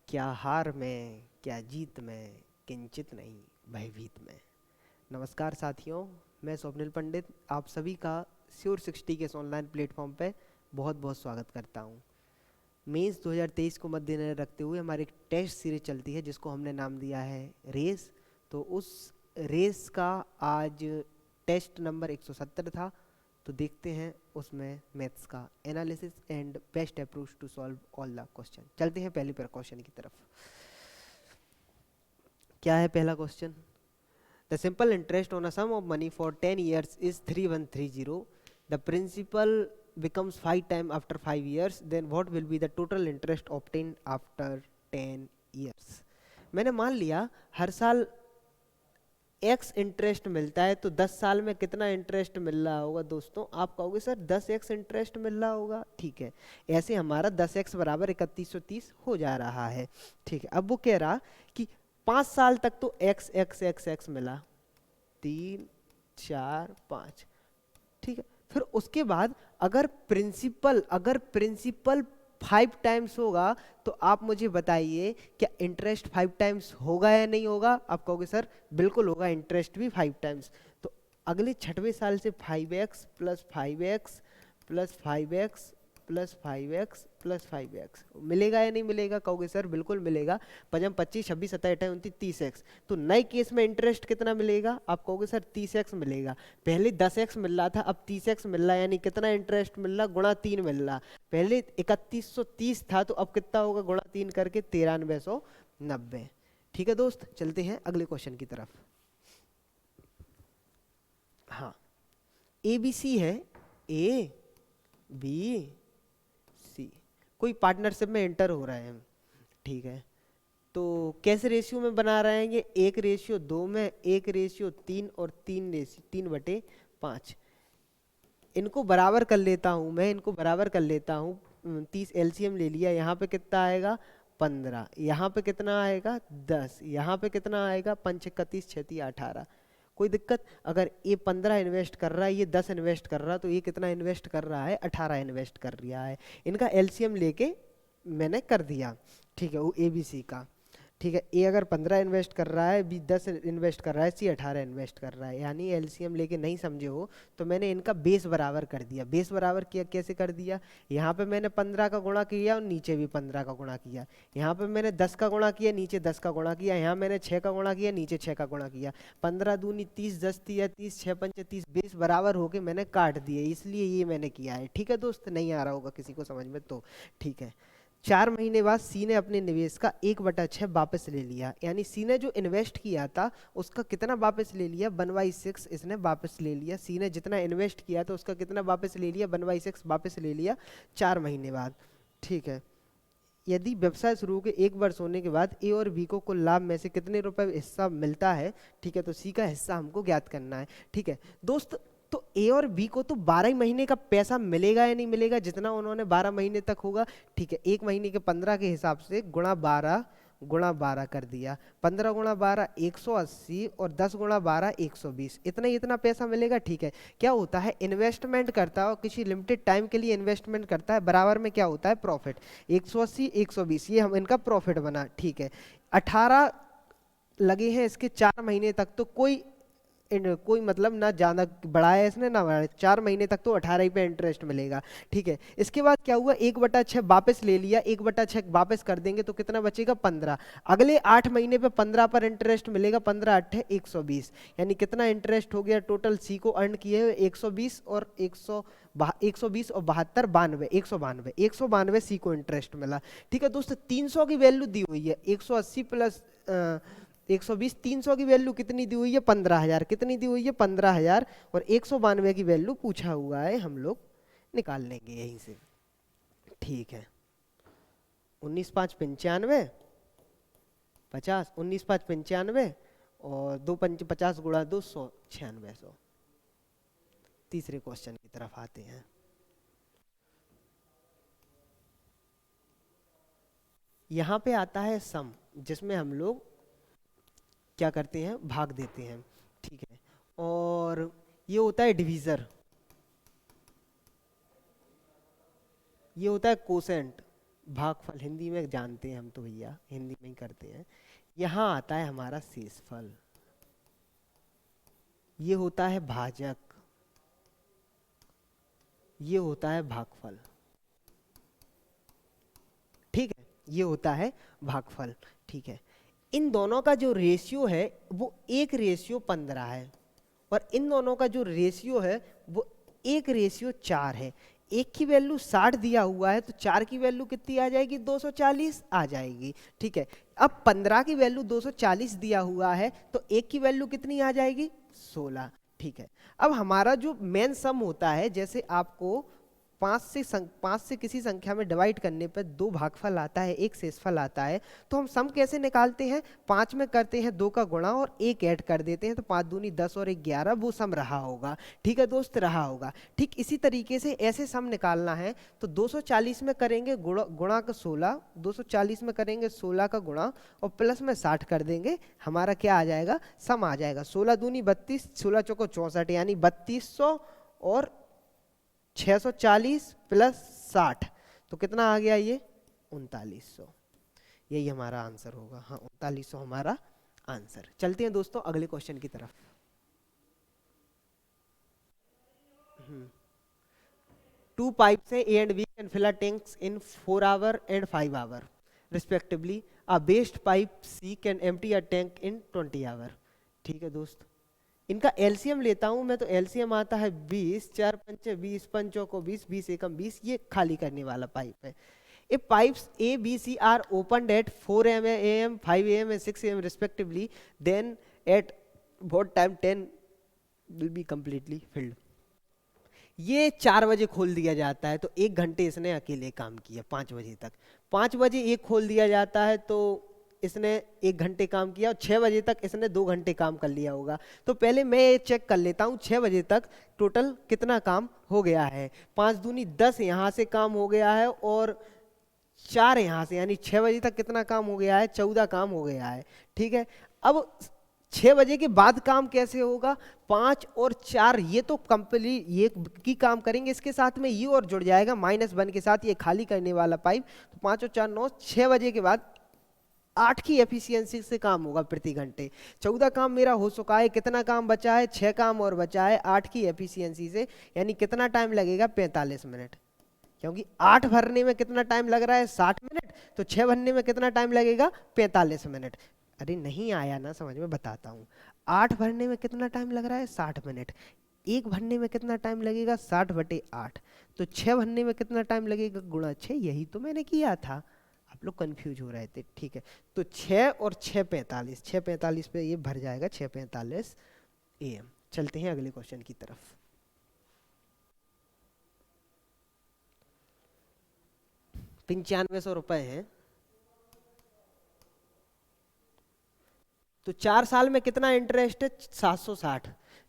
क्या हार में क्या जीत में, किंचित नहीं भयभीत में। नमस्कार साथियों, मैं स्वप्निल पंडित आप सभी का श्योर 60 के इस ऑनलाइन प्लेटफॉर्म पे बहुत बहुत स्वागत करता हूँ। मेंस 2023 को मद्देनजर रखते हुए हमारी एक टेस्ट सीरीज चलती है जिसको हमने नाम दिया है रेस। तो उस रेस का आज टेस्ट नंबर 170 था। तो देखते हैं उसमें मैथ्स का analysis and best approach to solve all the question. चलते हैं पहले क्वेश्चन की तरफ। क्या है पहला question? The simple interest on a sum of money for 10 years is 3130. The principal becomes 5 time after 5 years, then what will be the total interest obtained after 10 years? मैंने मान लिया हर साल एक्स इंटरेस्ट मिलता है, तो 10 साल में कितना इंटरेस्ट मिल रहा होगा दोस्तों? आप कहोगे सर 10x इंटरेस्ट मिल रहा होगा। ठीक है, ऐसे हमारा 10x बराबर 3130 हो जा रहा है। ठीक है, अब वो कह रहा कि 5 साल तक तो एक्स एक्स एक्स एक्स मिला, 3 4 5। ठीक है, फिर उसके बाद अगर प्रिंसिपल 5 टाइम्स होगा, तो आप मुझे बताइए क्या इंटरेस्ट 5 टाइम्स होगा या नहीं होगा? आप कहोगे सर बिल्कुल होगा, इंटरेस्ट भी 5 टाइम्स। तो अगले छठवें साल से 5x plus 5x plus 5x plus 5x plus 5x मिलेगा या नहीं मिलेगा? कहोगे सर बिल्कुल मिलेगा। पचम 25 26 27 28 29 30x। तो नए केस में इंटरेस्ट कितना मिलेगा? आप कहोगे सर 30x मिलेगा। पहले 10x मिल रहा था, अब 30x मिल रहा है, यानी कितना इंटरेस्ट मिल रहा? गुणा 3 मिल रहा। पहले 3130 था, तो अब कितना होगा? गुणा 3 करके 9390। ठीक है दोस्त, चलते हैं अगले क्वेश्चन की तरफ। हाँ, ए बी सी है, ए बी सी कोई पार्टनरशिप में एंटर हो रहे हैं। ठीक है, तो कैसे रेशियो में बना रहे हैं? ये 1:2 में, 1:3 और 3/5। इनको बराबर कर लेता हूँ मैं, इनको बराबर कर लेता हूँ। 30 एलसीएम ले लिया, यहाँ पे कितना आएगा? 15। यहाँ पे कितना आएगा? 10। यहाँ पे कितना आएगा? 5 31 36 18। कोई दिक्कत? अगर ये 15 इन्वेस्ट कर रहा है, ये 10 इन्वेस्ट कर रहा है, तो ये कितना इन्वेस्ट कर रहा है? 18 इन्वेस्ट कर रहा है। इनका एलसीएम लेके मैंने कर दिया। ठीक है, वो ए बी सी का। ठीक है, ए अगर 15 इन्वेस्ट कर रहा है, बी 10 इन्वेस्ट कर रहा है, सी 18 इन्वेस्ट कर रहा है। यानी एलसीएम लेके नहीं समझे हो तो मैंने इनका बेस बराबर कर दिया। बेस बराबर किया, कैसे कर दिया? यहाँ पे मैंने 15 का गुणा किया और नीचे भी 15 का गुणा किया। यहाँ पे मैंने 10 का गुणा किया, नीचे 10 का गुणा किया। यहाँ मैंने 6 का गुणा किया, नीचे 6 का गुणा किया। 15 दूनी 30, 10 तिया 30, 6 पंचे 30। बेस बराबर होके मैंने काट दिए, इसलिए ये मैंने किया है। ठीक है दोस्त, नहीं आ रहा होगा किसी को समझ में तो ठीक है। 4 महीने बाद सी ने अपने निवेश का 1/6 वापस ले लिया। यानी सी ने जो इन्वेस्ट किया था उसका कितना वापस ले लिया? 1/6 इसने वापस ले लिया। सी ने जितना इन्वेस्ट किया था उसका कितना वापस ले लिया? 1/6 वापस ले लिया 4 महीने बाद। ठीक है, यदि व्यवसाय शुरू के 1 वर्ष होने के बाद ए और बी को कुल लाभ में से कितने रुपए हिस्सा मिलता है? ठीक है, तो सी का हिस्सा हमको ज्ञात करना है। ठीक है दोस्त, तो ए और बी को तो 12 महीने का पैसा मिलेगा या नहीं मिलेगा? जितना उन्होंने 12 महीने तक होगा। ठीक है, 1 महीने के 15 के हिसाब से गुणा 12 कर दिया। 15 गुणा 12 180 और 10 गुणा 12 120। इतना पैसा मिलेगा। ठीक है, क्या होता है? इन्वेस्टमेंट करता है और किसी लिमिटेड टाइम के लिए इन्वेस्टमेंट करता है, बराबर में क्या होता है? प्रॉफिट। 180 120, ये हम इनका प्रॉफिट बना। ठीक है, 18 लगे हैं इसके 4 महीने तक, तो कोई मतलब ना ज्यादा बढ़ाया इसने ना बढ़ाया, 4 महीने तक तो 18 ही पे इंटरेस्ट मिलेगा। ठीक है, इसके बाद क्या हुआ? 1/6 वापस ले लिया, 1/6 वापस कर देंगे तो कितना बचेगा? 15। अगले 8 महीने पे 15 पर इंटरेस्ट मिलेगा, 15 8 120। यानी कितना इंटरेस्ट हो गया टोटल सी को अर्न किए हुए? 120 और 120 और 72 92, 192 सी को इंटरेस्ट मिला। ठीक है दोस्तों, 300 की वैल्यू दी हुई है। 180 प्लस 120, 300 की वैल्यू कितनी दी हुई है? 15,000। कितनी दी हुई है? 15,000। और 192 की वैल्यू पूछा हुआ है, हम लोग निकाल लेंगे यहीं से। ठीक है, 19 5 95 50, 19 5 95 और 2 5 50 गुणा 2 100 9600। तीसरे क्वेश्चन की तरफ आते हैं। यहाँ पे आता है सम, जिसमें हम लोग क्या करते हैं? भाग देते हैं। ठीक है, और ये होता है डिवीजर, ये होता है कोसेंट, भागफल हिंदी में जानते हैं हम तो भैया, हिंदी में ही करते हैं। यहाँ आता है हमारा शेषफल, ये होता है भाजक, ये होता है भागफल। ठीक है, ये होता है भागफल। ठीक है, इन दोनों का जो रेशियो है वो 1:15 है, और इन दोनों का जो रेशियो है वो 1:4 है। एक की वैल्यू 60 दिया हुआ है तो 4 की वैल्यू कितनी आ जाएगी, 240 आ जाएगी। ठीक है, अब 15 की वैल्यू 240 दिया हुआ है तो एक की वैल्यू कितनी आ जाएगी, 16। ठीक है, अब हमारा जो मेन सम होता है, जैसे आपको 5 से किसी संख्या में डिवाइड करने पर 2 भागफल आता है, 1 शेषफल आता है, तो हम सम कैसे निकालते हैं, 5 में करते हैं 2 का गुणा और 1 ऐड कर देते हैं, तो 5 दूनी 10 और 1 11, वो सम रहा होगा। ठीक है दोस्त, रहा होगा। ठीक इसी तरीके से ऐसे सम निकालना है तो 240 में करेंगे गुणा का 16, 240 में करेंगे 16 का गुणा और प्लस में 60 कर देंगे, हमारा क्या आ जाएगा, सम आ जाएगा। 16 दूनी 32, 16 चौको 64, यानी 3200 और 640 प्लस 60 तो कितना आ गया, ये 3900। यही हमारा आंसर होगा। हाँ, 3900 हमारा आंसर। चलते हैं दोस्तों अगले क्वेश्चन की तरफ। 2 pipes A and B can fill a tanks in 4 hours and 5 hours respectively. A waste pipe C can empty a tank in 20 hours. ठीक है दोस्त, इनका एलसीएम लेता हूं मैं, तो एलसीएम आता है 20, 4 पंचे 20, पंचों को 20, 20 एकम 20, ये खाली करने वाला पाइप है। If pipes A, B, C are opened at 4 AM, 5 AM and 6 AM respectively, then at what time 10 will be completely filled. ये 4 बजे खोल दिया जाता है तो 1 घंटे इसने अकेले काम किया 5 बजे तक। 5 बजे एक खोल दिया जाता है तो इसने 1 घंटे काम किया, और 6 बजे तक इसने 2 घंटे काम कर लिया होगा। तो पहले मैं ये चेक कर लेता हूँ 6 बजे तक टोटल कितना काम हो गया है। 5 दूनी 10 यहाँ से काम हो गया है और 4 यहाँ से, यानी 6 बजे तक कितना काम हो गया है, 14 काम हो गया है। ठीक है, अब 6 बजे के बाद काम कैसे होगा, 5 और 4 ये तो कंप्लीट ये की काम करेंगे, इसके साथ में ये और जुड़ जाएगा -1 के साथ, ये खाली करने वाला पाइप। तो 5 और 4 9, 6 बजे के बाद 8 की एफिशिएंसी से काम होगा प्रति घंटे। 14 काम मेरा हो चुका है, कितना काम बचा है, 6 काम और बचा है 8 की एफिशिएंसी से, यानी कितना टाइम लगेगा, 45 मिनट। क्योंकि 8 भरने में कितना टाइम लग रहा है, 60 मिनट, तो 6 भरने में कितना टाइम लगेगा, 45 मिनट। अरे नहीं आया ना समझ में, बताता हूँ। 8 भरने में कितना टाइम लग रहा है, 60 मिनट। 1 भरने में कितना टाइम लगेगा, 60/8। तो 6 भरने में कितना टाइम लगेगा, गुणा 6, यही तो मैंने किया था। आप लोग कंफ्यूज हो रहे थे। ठीक है, तो 6 और 6 45, 6 45 पे ये भर जाएगा, 6:45 AM। चलते हैं अगले क्वेश्चन की तरफ। ₹9500 हैं, तो 4 साल में कितना इंटरेस्ट है, 760।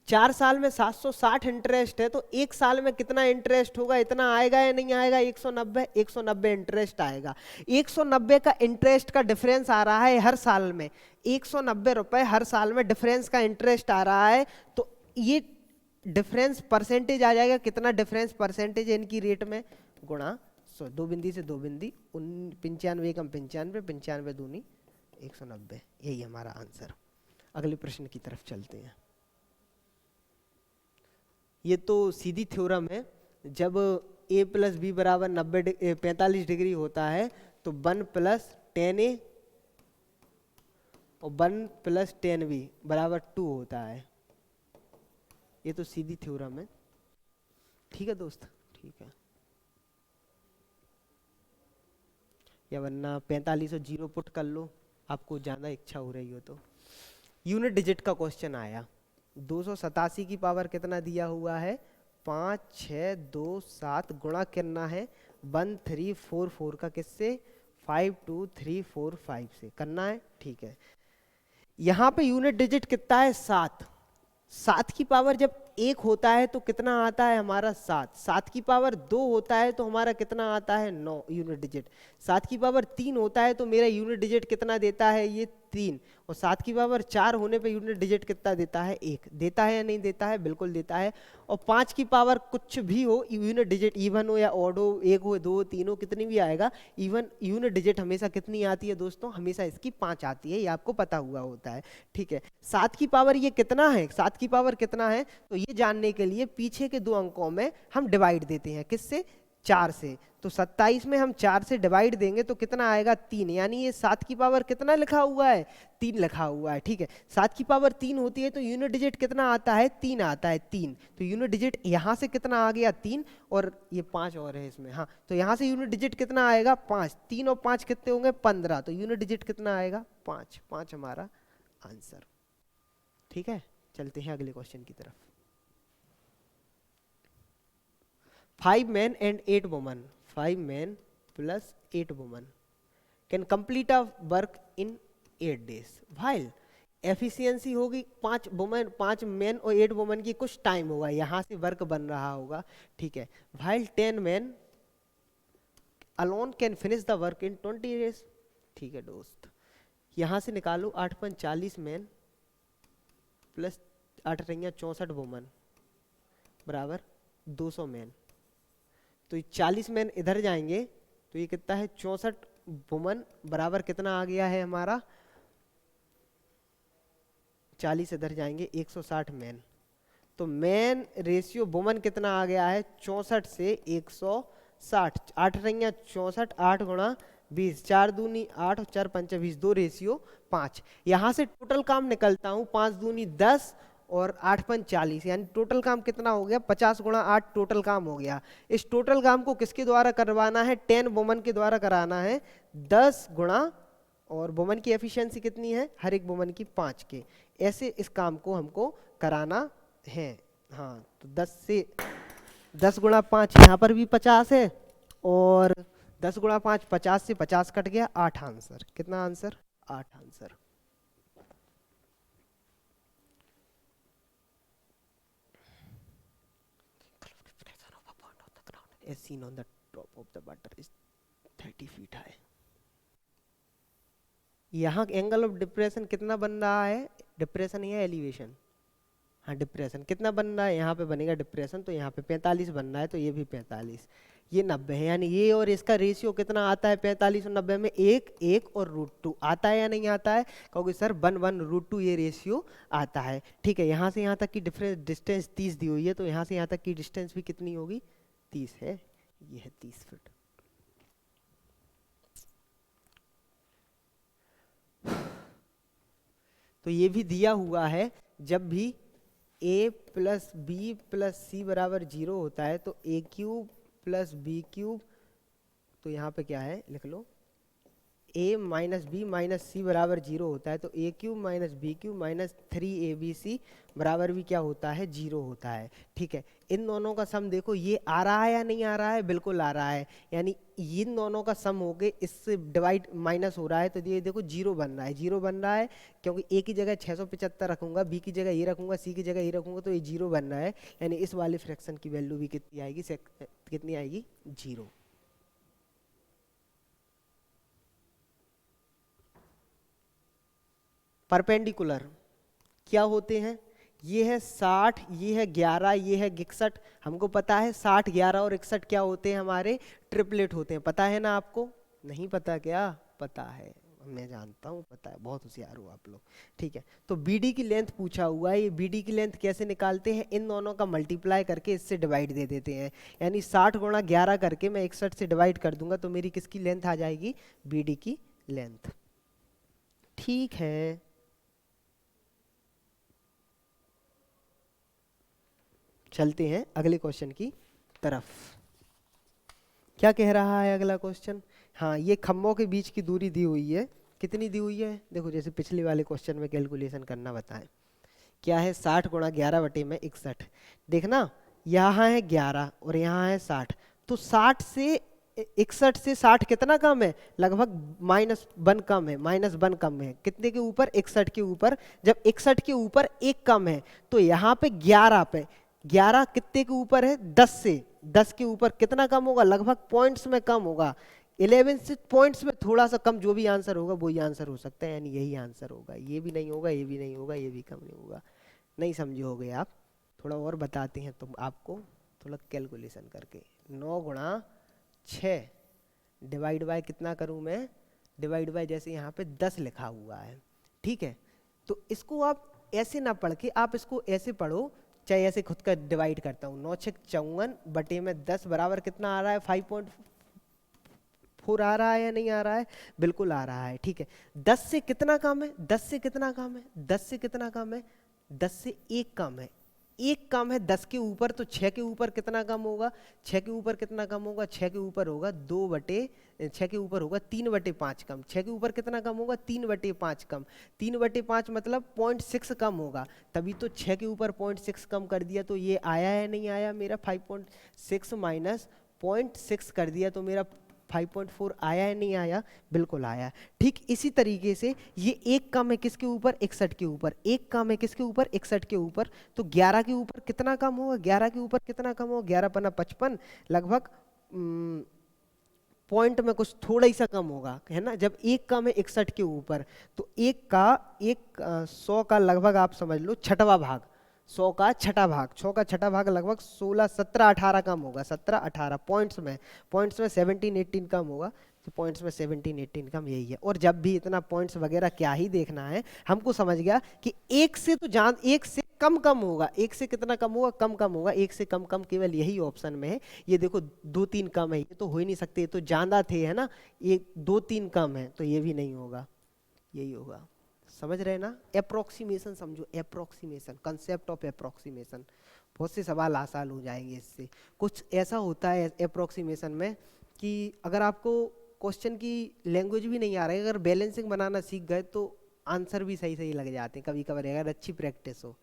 4 साल में 760 इंटरेस्ट है, तो 1 साल में कितना इंटरेस्ट होगा, इतना आएगा या नहीं आएगा, 190। 190 इंटरेस्ट आएगा। 190 का इंटरेस्ट का डिफरेंस आ रहा है हर साल में, 190 रुपए हर साल में डिफरेंस का इंटरेस्ट आ रहा है। तो ये डिफरेंस परसेंटेज आ जाएगा, कितना डिफरेंस परसेंटेज इनकी रेट में, गुणा 100। 2 बिंदी से 2 बिंदी, 95 कम 95, 95 दूनी 190। यही हमारा आंसर। अगले प्रश्न की तरफ चलते हैं। ये तो सीधी थ्योरम है, जब a + b = 45 डिग्री होता है तो 1 + 10a और 1 + 10b = 2 होता है। ये तो सीधी थ्योरम है। ठीक है दोस्त, ठीक है, या वरना 45 और 0 पुट कर लो, आपको ज़्यादा इच्छा हो रही हो तो। यूनिट डिजिट का क्वेश्चन आया, 287 की पावर कितना दिया हुआ है, 5 6 2 7, गुणा करना है 1344 का किससे, 52345 से करना है। ठीक है, यहाँ पे यूनिट डिजिट कितना है, 7। 7 की पावर जब 1 होता है तो कितना आता है हमारा, 7। 7 की पावर 2 होता है तो हमारा कितना आता है, 9 यूनिट डिजिट। 7 की पावर 3 होता है तो मेरा यूनिट डिजिट कितना देता है, ये 3 और 7 की पावर 4 होने पे यूनिट डिजिट कितना देता है? 1 देता है या नहीं देता है? बिल्कुल देता है। और 5 की पावर कुछ भी हो, यूनिट डिजिट इवन हो या ऑड हो, 1 हो 2 3 हो, कितनी भी आएगा, इवन यूनिट डिजिट हमेशा कितनी आती है दोस्तों? हमेशा इसकी 5 आती है, ये आपको पता हुआ होता है। ठीक है, 7 की पावर ये कितना है? 7 की पावर कितना है तो ये जानने के लिए पीछे के 2 अंकों में हम डिवाइड देते हैं। किससे? 4 से। तो 27 में हम 4 से डिवाइड देंगे तो कितना आएगा? 3। यानी ये 7 की पावर कितना लिखा हुआ है? 3 लिखा हुआ है। ठीक है, 7 की पावर 3 होती है तो यूनिट डिजिट कितना आता है? 3 आता है। 3 तो यूनिट डिजिट यहाँ से कितना आ गया? 3 और ये 5 और है इसमें। हाँ, तो यहाँ से यूनिट डिजिट कितना आएगा? 5। 3 और 5 कितने होंगे? 15। तो यूनिट डिजिट कितना आएगा? 5। 5 हमारा आंसर। ठीक है, चलते हैं अगले क्वेश्चन की तरफ। 5 men and 8 women, 5 men plus 8 women can complete a work in 8 days while efficiency होगी 5 वुमेन 5 मेन और 8 वुमेन की कुछ टाइम होगा, यहाँ से वर्क बन रहा होगा। ठीक है, while 10 men alone can finish the work in 20 days। ठीक है दोस्त, यहाँ से निकालो 8 × 40 मैन प्लस 8 × 64 वुमेन बराबर 200 मैन। तो 40 मैन इधर जाएंगे तो ये कितना है? 64 वुमन बराबर कितना आ गया है हमारा? 40 इधर जाएंगे 160 मैन। तो मैन रेशियो वुमन कितना आ गया है? 64 से 160। 8 × 64, 8 × 20, 4 दूनी 8 और 4 × 5 20, 2 रेशियो 5। यहाँ से टोटल काम निकलता हूँ 5 दूनी 10 और 8 × 40, यानी टोटल काम कितना हो गया? 50 × 8 टोटल काम हो गया। इस टोटल काम को किसके द्वारा करवाना है? 10 वुमन के द्वारा कराना है। 10 गुणा, और वुमन की एफिशिएंसी कितनी है? हर एक वुमन की 5 के। ऐसे इस काम को हमको कराना है। हाँ, तो 10 से 10 × 5 यहाँ पर भी 50 है, और 10 × 5 50 से 50 कट गया, 8 आंसर। कितना answer? 8 answer. As seen on the top of the water is 30 feet high। यहाँ एंगल ऑफ डिप्रेशन कितना बन रहा है? डिप्रेशन या एलिवेशन? हाँ, डिप्रेशन कितना बन रहा है? यहाँ पे बनेगा डिप्रेशन, तो यहाँ पे 45 बन रहा है, तो ये भी 45। ये 90 है, यानी ये और इसका रेशियो कितना आता है? 45 और 90 में 1 1 और √2 आता है या नहीं आता है? कहोगे सर 1 1 √2 ये रेशियो आता है। ठीक है, यहाँ से यहाँ तक की डिस्टेंस 30 दी हुई है, तो यहाँ से यहाँ तक की डिस्टेंस भी कितनी होगी? 30 है। ये है 30 फीट। तो ये भी दिया हुआ है, जब भी a + b + c बराबर 0 होता है तो a³ + b³, तो यहाँ पे क्या है लिख लो, a - b - c बराबर 0 होता है तो a³ - b³ - 3abc बराबर भी क्या होता है? 0 होता है। ठीक है, इन दोनों का सम देखो, ये आ रहा है या नहीं आ रहा है? बिल्कुल आ रहा है, यानी इन दोनों का सम हो गए, इससे डिवाइड माइनस हो रहा है, तो ये देखो 0 बन रहा है। 0 बन रहा है क्योंकि a की जगह 675 रखूंगा, b की जगह ये रखूंगा, c की जगह ये रखूंगा, तो ये 0 बन रहा है। यानी इस वाले फ्रैक्शन की वैल्यू भी कितनी आएगी? कितनी आएगी? 0। परपेंडिकुलर क्या होते हैं? ये है 60, ये है 11, ये है 61। हमको पता है 60 11 और 61 क्या होते हैं? हमारे ट्रिपलेट होते हैं। पता है ना आपको? नहीं पता क्या? पता है, मैं जानता हूँ, पता है, बहुत होशियार हो आप लोग। ठीक है, तो BD की लेंथ पूछा हुआ है। ये BD की लेंथ कैसे निकालते हैं? इन दोनों का मल्टीप्लाई करके इससे डिवाइड दे देते हैं, यानी 60 × 11 करके मैं 61 से डिवाइड कर दूंगा, तो मेरी किसकी लेंथ आ जाएगी? BD की लेंथ। ठीक है, चलते हैं अगले क्वेश्चन की तरफ। क्या कह रहा है अगला क्वेश्चन? हाँ, ये खम्भों के बीच की दूरी दी हुई है। कितनी दी हुई है? देखो, जैसे पिछले वाले क्वेश्चन में कैलकुलेशन करना बताएं। क्या है? 60 × 11/61। देखना, यहाँ है 11 और यहाँ है 60, तो 60 से 61 से 60 कितना कम है? लगभग -1 कम है। -1 कम है कितने के ऊपर? 61 के ऊपर। जब 61 के ऊपर 1 कम है तो यहाँ पे 11 पे 11 कितने के ऊपर है? 10 से 10 के ऊपर कितना कम होगा? लगभग पॉइंट्स में कम होगा। 11 से पॉइंट्स में थोड़ा सा कम जो भी आंसर होगा वही आंसर हो सकता है, यानी यही आंसर होगा, ये भी नहीं होगा, ये भी नहीं होगा, ये भी कम नहीं होगा। नहीं समझे होगे आप, थोड़ा और बताते हैं तुम आपको, थोड़ा कैलकुलेशन करके। 9 × 6 डिवाइड बाय कितना करूं मैं, डिवाइड बाय जैसे यहाँ पे 10 लिखा हुआ है, ठीक है। तो इसको आप ऐसे ना पढ़ के आप इसको ऐसे पढ़ो, चाहे ऐसे खुद का डिवाइड करता हूँ। 9 × 6 = 54 बटे में 10 बराबर कितना आ रहा है, 5.4 आ रहा है या नहीं आ रहा है, बिल्कुल आ रहा है, ठीक है। 10 से कितना कम है, 10 से कितना कम है, 10 से कितना कम है, 10 से 1 कम है, 1 कम है 10 के ऊपर, तो 6 के ऊपर कितना कम होगा, 6 के ऊपर कितना कम होगा, 6 के ऊपर होगा 6 के ऊपर होगा 3/5 कम, 6 के ऊपर कितना कम होगा, 3/5 कम, 3/5 मतलब 0.6 कम होगा, तभी तो 6 के ऊपर 0.6 कम कर दिया, तो ये आया है नहीं आया मेरा 5.6 माइनस 0.6 कर दिया तो मेरा 5.4 आया है नहीं आया, बिल्कुल आया। ठीक इसी तरीके से ये 1 कम है किसके ऊपर, 61 के ऊपर, 1 कम है किसके ऊपर, 61 के ऊपर, तो 11 के ऊपर कितना कम होगा, 11 के ऊपर कितना कम होगा, 11 × 55 लगभग पॉइंट में कुछ थोड़ा ही सा कम होगा, है ना। जब 1 कम है 61 के ऊपर, तो 100 का लगभग आप समझ लो छठवां भाग, 100 का छठा भाग, 100 का छठा भाग लगभग 16, 17, 18 कम होगा, 17, 18 पॉइंट्स में 17, 18 कम होगा, तो पॉइंट्स में 17, 18 कम यही है। और जब भी इतना पॉइंट्स वगैरह क्या ही देखना है, हमको समझ गया कि 1 से तो जान 1 से कम कम होगा, 1 से कितना कम होगा, कम कम होगा, 1 से कम कम केवल यही ऑप्शन में है। ये देखो 2, 3 कम है, ये तो हो ही नहीं सकते, ये तो ज्यादा थे, है ना, ये 2, 3 कम है, तो ये भी नहीं होगा, यही होगा। समझ रहे ना, अप्रोक्सीमेशन समझो, अप्रोक्सीमेशन, कंसेप्ट ऑफ अप्रोक्सीमेशन, बहुत से सवाल आसान हो जाएंगे इससे। कुछ ऐसा होता है अप्रोक्सीमेशन में कि अगर आपको क्वेश्चन की लैंग्वेज भी नहीं आ रही है, अगर बैलेंसिंग बनाना सीख गए तो आंसर भी सही सही लग जाते हैं कभी कभार, अगर अच्छी प्रैक्टिस हो।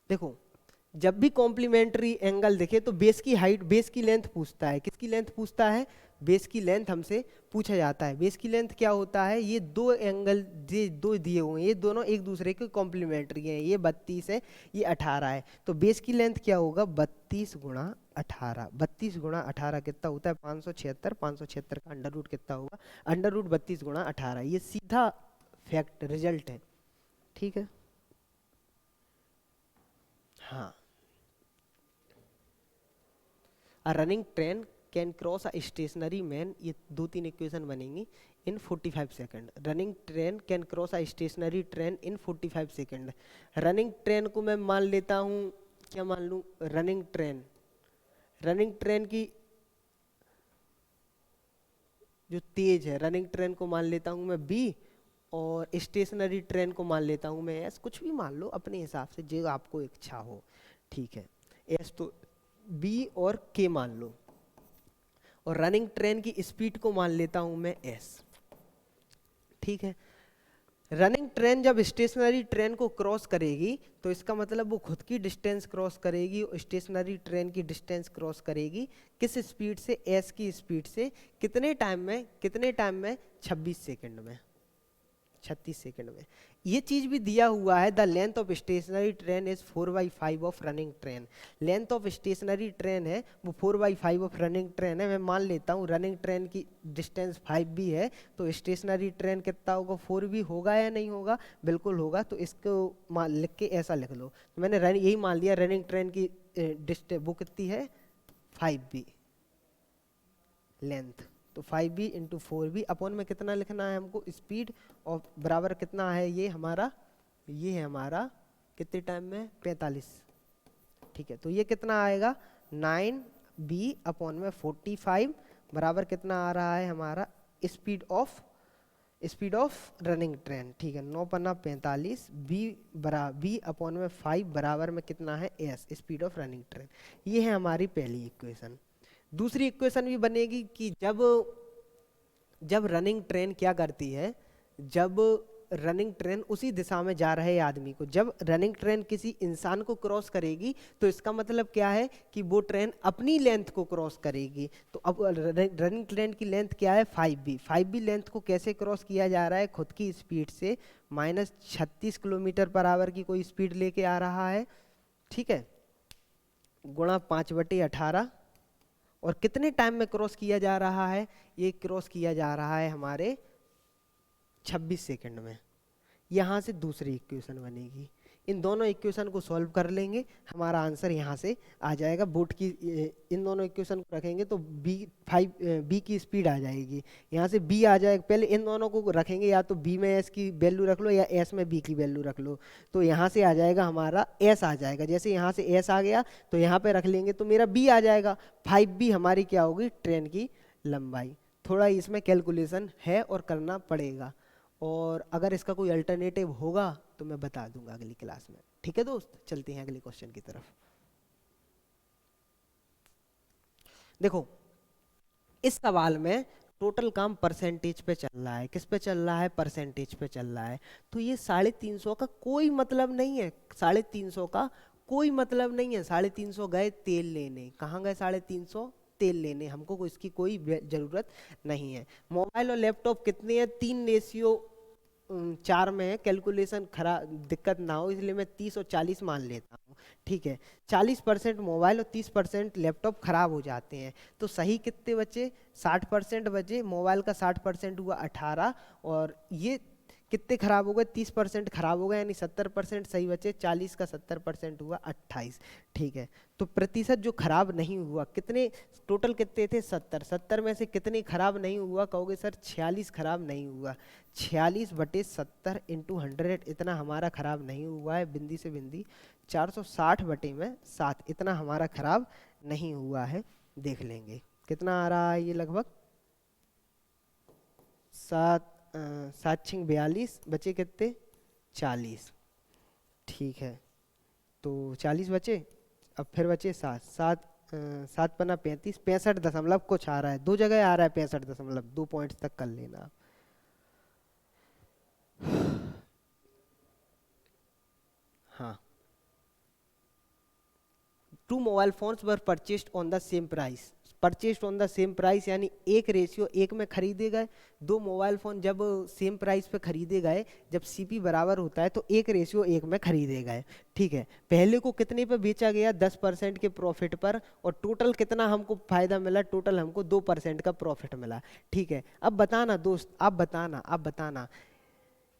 देखो जब भी कॉम्प्लीमेंट्री एंगल देखे तो बेस की हाइट, बेस की लेंथ पूछता है, किसकी लेंथ पूछता है, बेस की लेंथ हमसे पूछा जाता है। बेस की लेंथ क्या होता है, ये दो एंगल दो दिए हुए हैं, ये दोनों एक दूसरे के कॉम्प्लीमेंट्री हैं, ये 32 है, ये 18 है, तो बेस की लेंथ क्या होगा, 32 × 18, 32 × 18 कितना होता है, 576, 576 का अंडर रूट कितना होगा, अंडर रूट 32 × 18, ये सीधा फैक्ट रिजल्ट है, ठीक है। हाँ, a running train can cross a stationary man, ये 2-3 इक्वेशन बनेंगी, in 45 second. Running train can cross a stationary train in 45 second. Running train को मैं मान लेता हूँ, क्या मान लूँ, रनिंग ट्रेन, रनिंग ट्रेन की जो तेज है, रनिंग ट्रेन को मान लेता हूँ मैं बी, और स्टेशनरी ट्रेन को मान लेता हूँ मैं एस, कुछ भी मान लो अपने हिसाब से जो आपको इच्छा हो, ठीक है। एस तो बी और के मान लो, और रनिंग ट्रेन की स्पीड को मान लेता हूं मैं एस, ठीक है। रनिंग ट्रेन जब स्टेशनरी ट्रेन को क्रॉस करेगी तो इसका मतलब वो खुद की डिस्टेंस क्रॉस करेगी, स्टेशनरी ट्रेन की डिस्टेंस क्रॉस करेगी, किस स्पीड से, एस की स्पीड से, कितने टाइम में, कितने टाइम में, 26 सेकंड में, 36 सेकंड में। ये चीज भी दिया हुआ है, the length of stationary train is 4/5 of running train. Length of stationary train है वो 4/5 ऑफ रनिंग ट्रेन है। मैं मान लेता हूँ रनिंग ट्रेन की डिस्टेंस 5 भी है, तो स्टेशनरी ट्रेन कितना होगा, 4 भी होगा या नहीं होगा, बिल्कुल होगा। तो इसको लिख के ऐसा लिख लो, तो मैंने यही मान लिया रनिंग ट्रेन की डिस्टेंस वो कितनी है, 5b लेंथ, तो 5b × 4b अपॉन में कितना लिखना है हमको, स्पीड, और बराबर कितना है ये हमारा, ये है हमारा कितने टाइम में, 45, ठीक है। तो ये कितना आएगा, 9b अपॉन में 45 बराबर कितना आ रहा है हमारा, स्पीड ऑफ रनिंग ट्रेन, ठीक है। 9×45, b अपॉन में 5 बराबर में कितना है, s, speed of running train. ये है हमारी पहली इक्वेशन। दूसरी इक्वेशन भी बनेगी कि जब रनिंग ट्रेन क्या करती है, जब रनिंग ट्रेन उसी दिशा में जा रहे आदमी को, जब रनिंग ट्रेन किसी इंसान को क्रॉस करेगी तो इसका मतलब क्या है कि वो ट्रेन अपनी लेंथ को क्रॉस करेगी। तो अब रनिंग ट्रेन की लेंथ क्या है, 5b लेंथ को कैसे क्रॉस किया जा रहा है, खुद की स्पीड से, -36 किलोमीटर पर आवर की कोई स्पीड लेके आ रहा है, ठीक है, गुणा 5/18, और कितने टाइम में क्रॉस किया जा रहा है, ये क्रॉस किया जा रहा है हमारे 26 सेकंड में। यहाँ से दूसरी इक्वेशन बनेगी, इन दोनों इक्वेशन को सॉल्व कर लेंगे, हमारा आंसर यहाँ से आ जाएगा। बोट की इन दोनों इक्वेशन को रखेंगे तो बी की स्पीड आ जाएगी, यहाँ से बी आ जाएगा। पहले इन दोनों को रखेंगे, या तो बी में एस की वैल्यू रख लो या एस में बी की वैल्यू रख लो, तो यहाँ से आ जाएगा हमारा एस आ जाएगा। जैसे यहाँ से एस आ गया तो यहाँ पे रख लेंगे तो मेरा बी आ जाएगा। 5b हमारी क्या होगी, ट्रेन की लंबाई। थोड़ा इसमें कैलकुलेशन है और करना पड़ेगा, और अगर इसका कोई अल्टरनेटिव होगा तो मैं बता दूंगा अगली क्लास में। ठीक है दोस्त, चलते हैं अगले क्वेश्चन की तरफ। देखो, इस सवाल में टोटल काम परसेंटेज पे चल रहा है। किस पे चल रहा है, परसेंटेज पे चल रहा है। तो ये 350 का कोई मतलब नहीं है, 350 का कोई मतलब नहीं है। 350 गए तेल लेने, कहाँ गए 350, तेल लेने, हमको इसकी कोई जरूरत नहीं है। मोबाइल और लैपटॉप कितने हैं, 3:4 में है। कैलकुलेशन खराब, दिक्कत ना हो इसलिए मैं 30 और 40 मान लेता हूँ। ठीक है, 40% मोबाइल और 30% लैपटॉप खराब हो जाते हैं, तो सही कितने बचे, 60% बचे। मोबाइल का 60% हुआ 18, और ये कितने खराब हो गए, 30% खराब हो गए, यानी 70% सही बचे। 40 का 70% हुआ 28। ठीक है, तो प्रतिशत जो खराब नहीं हुआ, कितने टोटल कितने थे, 70। 70 में से कितने खराब नहीं हुआ, कहोगे सर 46 खराब नहीं हुआ। 46/70 × 100, इतना हमारा खराब नहीं हुआ है, बिंदी से बिंदी। 460/7, इतना हमारा खराब नहीं हुआ है। देख लेंगे कितना आ रहा है ये, लगभग 7 42, बचे कितने, 40। ठीक है, तो 40 बचे, अब फिर बचे 7 7 7 पन्ना 35, 65 कुछ आ रहा है, दो जगह आ रहा है 65, 2 पॉइंट्स तक कर लेना। हाँ, 2 mobile phones were purchased on the same price. Purchased on the same price यानी 1:1 में खरीदे गए। 2 मोबाइल फ़ोन जब सेम प्राइस पे खरीदे गए, जब सीपी बराबर होता है तो 1:1 में खरीदे गए। ठीक है, पहले को कितने पे बेचा गया, 10% के प्रॉफिट पर, और टोटल कितना हमको फायदा मिला, टोटल हमको 2% का प्रॉफिट मिला। ठीक है, अब बताना दोस्त, आप बताना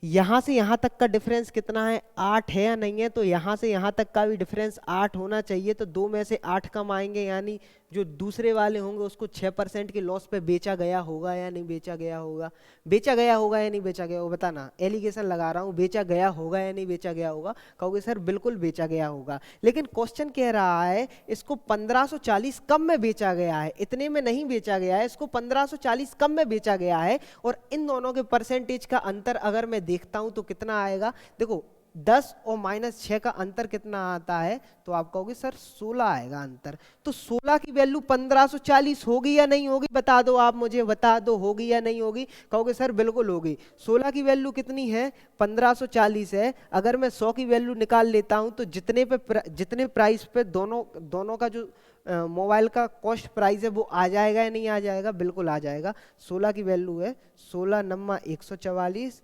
यहाँ से यहाँ तक का डिफरेंस कितना है, 8 है या नहीं है। तो यहाँ से यहाँ तक का भी डिफरेंस 8 होना चाहिए, तो 2 में से 8 कम आएंगे, यानी जो दूसरे वाले होंगे उसको 6% के लॉस पे बेचा गया होगा या नहीं बेचा गया होगा, बेचा गया होगा या नहीं बेचा गया होगा, बताना। एलिगेशन लगा रहा हूँ, बेचा गया होगा या नहीं बेचा गया होगा, कहोगे सर बिल्कुल बेचा गया होगा। लेकिन क्वेश्चन कह रहा है इसको 1540 कम में बेचा गया है, इतने में नहीं बेचा गया है, इसको 1540 कम में बेचा गया है। और इन दोनों के परसेंटेज का अंतर अगर मैं देखता हूं तो कितना आएगा, देखो 10 और -6 का अंतर कितना आता है, तो आप कहोगे सर 16 आएगा अंतर। तो 16 की वैल्यू 1540 होगी या नहीं होगी, बता दो, आप मुझे बता दो, होगी या नहीं होगी, कहोगे सर बिल्कुल होगी। 16 की वैल्यू कितनी है, 1540 है। अगर मैं 100 की वैल्यू निकाल लेता हूं तो जितने प्राइस पे दोनों का जो मोबाइल का कॉस्ट प्राइस है वो आ जाएगा या नहीं आ जाएगा, बिल्कुल आ जाएगा। 16 की वैल्यू है 16 नम्मा 144,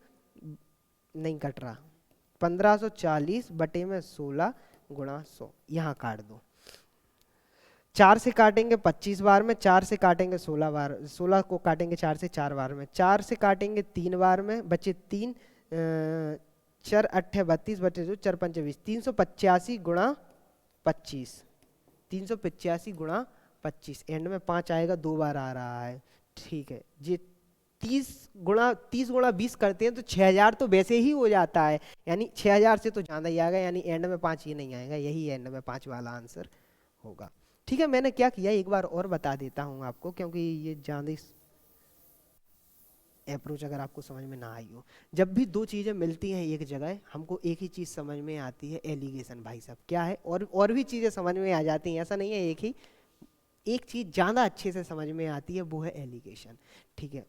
नहीं कट रहा, 1540 बटे में 16 गुणा 100, यहाँ काट दो। 4 से काटेंगे 25 बार में, 4 से काटेंगे 16 बार, 16 को काटेंगे 4 से 4 बार में, 4 से काटेंगे 3 बार में, बचे 3, 4 8 32 बचे 2, 4 5 20, 385 गुणा 25, 385 गुणा 25, एंड में 5 आएगा, 2 बार आ रहा है। ठीक है जी, 30 गुणा 20 करते हैं तो 6000 तो वैसे ही हो जाता है, यानी 6000 से तो ज़्यादा ही आएगा, यानी एंड में 5 ही नहीं आएगा, यही एंड में 5 वाला आंसर होगा। ठीक है, मैंने क्या किया एक बार और बता देता हूँ आपको, क्योंकि ये ज़्यादा अप्रोच अगर आपको समझ में ना आई हो। जब भी दो चीज़ें मिलती हैं एक जगह, हमको एक ही चीज़ समझ में आती है, एलिगेशन भाई साहब क्या है, और भी चीज़ें समझ में आ जाती हैं, ऐसा नहीं है एक ही, एक चीज़ ज़्यादा अच्छे से समझ में आती है, वो है एलिगेशन। ठीक है,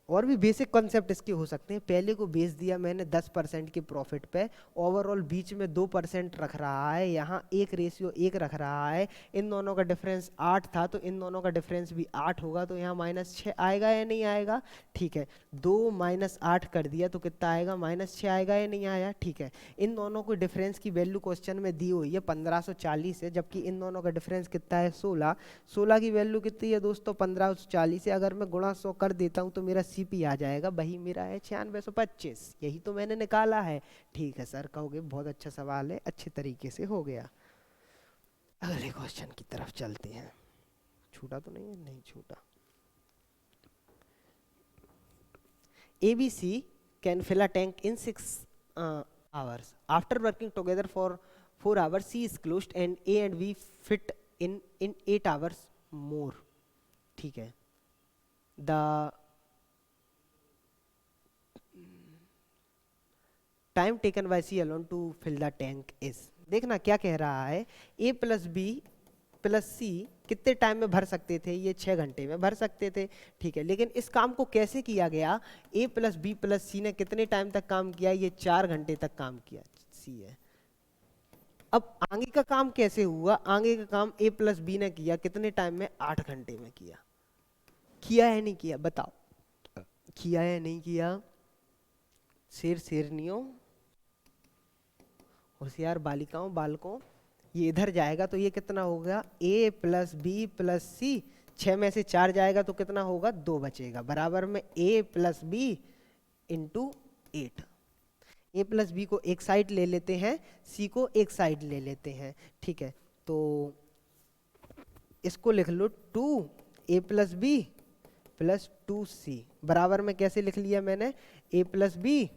और भी बेसिक कॉन्सेप्ट इसके हो सकते हैं। पहले को बेच दिया मैंने 10% के प्रॉफिट पे, ओवरऑल बीच में 2% रख रहा है, यहाँ 1:1 रख रहा है, इन दोनों का डिफरेंस 8 था तो इन दोनों का डिफरेंस भी 8 होगा, तो यहाँ -6 आएगा या नहीं आएगा? ठीक है, 2 - 8 कर दिया तो कितना आएगा? -6 आएगा या नहीं आया? ठीक है, इन दोनों को डिफरेंस की वैल्यू क्वेश्चन में दी हुई है 1540 है, जबकि इन दोनों का डिफरेंस कितना है? 16। 16 की वैल्यू कितनी है दोस्तों? 1540 से अगर मैं गुणा 100 कर देता हूँ तो मेरा सीपी आ जाएगा, वही मेरा है 9625, यही तो मैंने निकाला है। ठीक है सर कहोगे, बहुत अच्छा सवाल है, अच्छे तरीके से हो गया। अगले क्वेश्चन की तरफ चलते हैं। छूटा तो नहीं है? नहीं छूटा। ABC can fill a tank in 6 hours. After working together for 4 hours, C is closed and A and B fit in 8 hours more. ठीक है, the time taken by C alone to fill the tank is, देखना क्या कह रहा है, A + B + C कितने time में भर सकते थे? ये 6 घंटे में भर सकते थे। ठीक है, लेकिन इस काम को कैसे किया गया? A + B + C ने कितने टाइम तक काम किया? ये 4 घंटे तक काम किया, C है। अब आगे का काम कैसे हुआ? आगे का काम A + B ने किया कितने टाइम में? 8 घंटे में किया। किया है नहीं किया? बताओ, किया है नहीं किया? शेर शेरनियों, होशियार बालिकाओं बालकों, ये इधर जाएगा तो ये कितना होगा? A + B + C, 6 में से 4 जाएगा तो कितना होगा? 2 बचेगा, बराबर में A + B × 8। A + B को एक साइड ले लेते हैं, C को एक साइड ले लेते हैं। ठीक है, तो इसको लिख लो 2A + B + 2C, बराबर में कैसे लिख लिया मैंने? A + B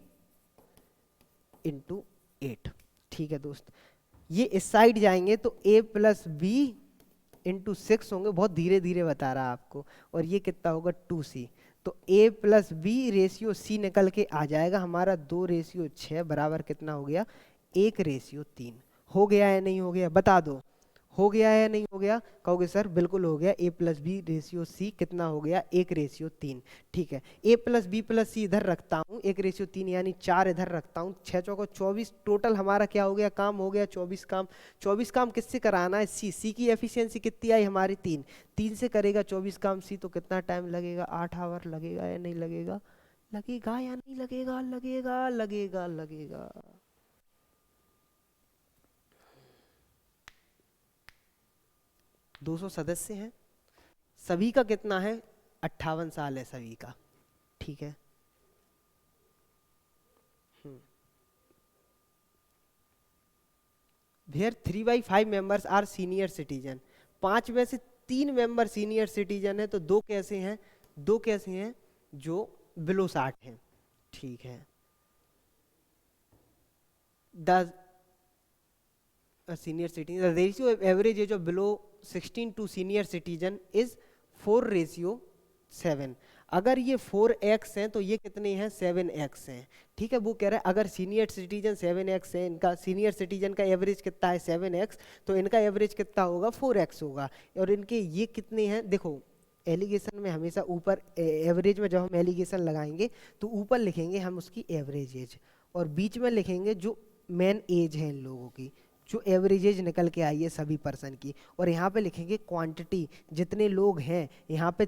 × 8। ठीक है दोस्त, ये इस साइड जाएंगे तो A + B × 6 होंगे, बहुत धीरे धीरे बता रहा आपको, और ये कितना होगा? 2C। तो A + B रेशियो C निकल के आ जाएगा हमारा 2:6, बराबर कितना हो गया? 1:3। हो गया या नहीं हो गया? बता दो, हो गया या नहीं हो गया? कहोगे सर बिल्कुल हो गया। A + B रेशियो C कितना हो गया? 1:3। ठीक है, A + B + C इधर रखता हूँ, 1:3 यानी 4 इधर रखता हूँ, 6 चौको 24, टोटल हमारा क्या हो गया? काम हो गया 24 काम। 24 काम किससे कराना है? C की एफिशिएंसी कितनी आई हमारी? 3 से करेगा 24 काम C, तो कितना टाइम लगेगा? 8 आवर लगेगा या नहीं लगेगा? लगेगा या नहीं लगेगा? लगेगा लगेगा लगेगा। 200 सदस्य हैं, सभी का कितना है? 58 साल है सभी का। ठीक है, Here 3/5 members are senior citizen, 5 में से 3 मेंबर सीनियर सिटीजन है, तो 2 कैसे हैं? 2 कैसे हैं? जो बिलो 60 हैं। ठीक है, the senior citizen, the ratio of average age of below 16 to senior citizen is 4:7। अगर ये 4x हैं तो ये कितने हैं? 7x हैं। ठीक है, वो कह रहा है अगर सीनियर सिटीजन 7x है, इनका सीनियर सिटीजन का एवरेज कितना है? 7x, तो इनका एवरेज कितना होगा? 4x होगा। और इनके ये कितने हैं? देखो एलिगेशन में हमेशा ऊपर एवरेज में जब हम एलिगेशन लगाएंगे तो ऊपर लिखेंगे हम उसकी एवरेज एज, और बीच में लिखेंगे जो मेन एज है इन लोगों की, जो एवरेज एज निकल के आई है सभी पर्सन की, और यहाँ पे लिखेंगे क्वांटिटी, जितने लोग हैं। यहाँ पे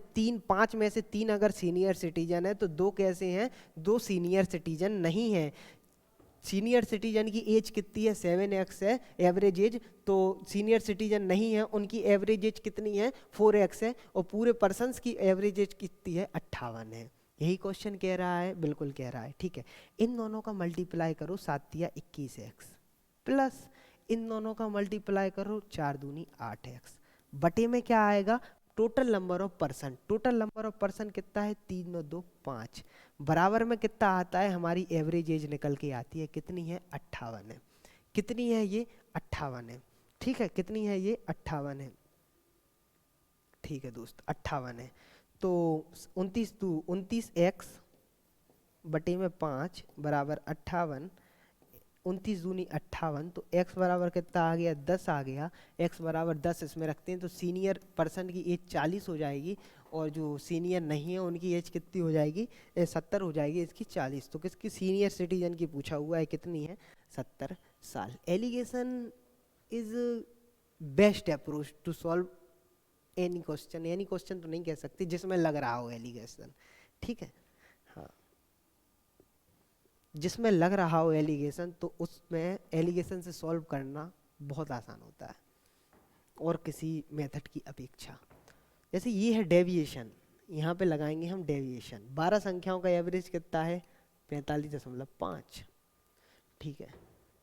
5 में से 3 अगर सीनियर सिटीजन है तो 2 कैसे हैं? 2 सीनियर सिटीजन नहीं हैं। सीनियर सिटीजन की एज कितनी है? 7x है एवरेज एज, तो सीनियर सिटीजन नहीं है, उनकी एवरेज एज कितनी है? 4x है, और पूरे पर्सन्स की एवरेज एज कितनी है? 58 है। यही क्वेश्चन कह रहा है, बिल्कुल कह रहा है। ठीक है, इन दोनों का मल्टीप्लाई करो 7 या 21x, प्लस इन दोनों का मल्टीप्लाई करो 4 दूनी 8x, बटे में क्या आएगा? Total number of person. Total number of person कितना है? 3 और 2 5, बराबर में कितना आता है? हमारी एवरेज एज निकल के आती है, कितनी है? 58 है। कितनी है ये? 58 है। ठीक है, कितनी है ये? 58 है। ठीक है दोस्त, 58 है। तो 29x बटे में 5 बराबर 58, 29 दूनी 58, तो x बराबर कितना आ गया 10 आ गया। x बराबर 10 इसमें रखते हैं तो सीनियर पर्सन की एज 40 हो जाएगी और जो सीनियर नहीं है उनकी एज कितनी हो जाएगी 70 हो जाएगी, इसकी 40। तो किसकी सीनियर सिटीजन की पूछा हुआ है, कितनी है 70 साल। Alligation is best approach to solve any question. Any question तो नहीं कह सकते जिसमें लग रहा हो एलिगेशन, ठीक है। हाँ, जिसमें लग रहा हो एलिगेशन तो उसमें एलिगेशन से सॉल्व करना बहुत आसान होता है और किसी मेथड की अपेक्षा। जैसे ये है डेविएशन, यहाँ पे लगाएंगे हम डेविएशन। 12 संख्याओं का एवरेज कितना है 45.5, ठीक है।